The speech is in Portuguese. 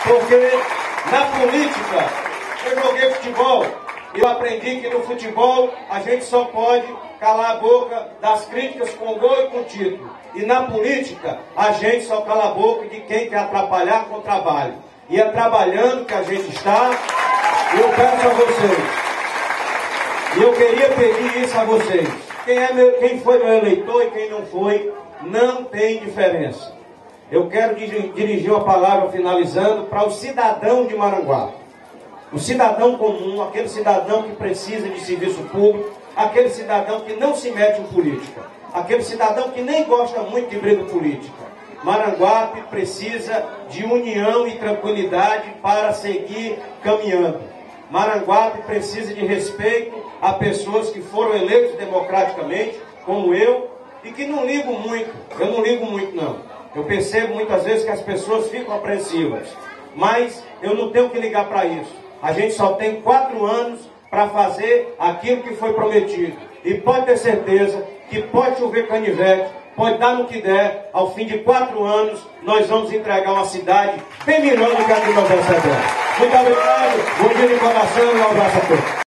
Porque na política, eu joguei futebol, e eu aprendi que no futebol a gente só pode calar a boca das críticas com gol e com título. E na política, a gente só cala a boca de quem quer atrapalhar com o trabalho. E é trabalhando que a gente está, e eu peço a vocês, e eu queria pedir isso a vocês, quem foi meu eleitor e quem não foi, não tem diferença. Eu quero dirigir uma palavra finalizando para o cidadão de Maranguape. O cidadão comum, aquele cidadão que precisa de serviço público, aquele cidadão que não se mete em política, aquele cidadão que nem gosta muito de briga política. Maranguape precisa de união e tranquilidade para seguir caminhando. Maranguape precisa de respeito a pessoas que foram eleitas democraticamente, como eu, e que não ligo muito. Eu não ligo muito, não. Eu percebo muitas vezes que as pessoas ficam apreensivas, mas eu não tenho que ligar para isso. A gente só tem 4 anos para fazer aquilo que foi prometido. E pode ter certeza que pode chover canivete, pode dar no que der, ao fim de 4 anos, nós vamos entregar uma cidade bem melhor do que a que nós recebemos. Muito obrigado, bom dia de coração e um abraço a todos.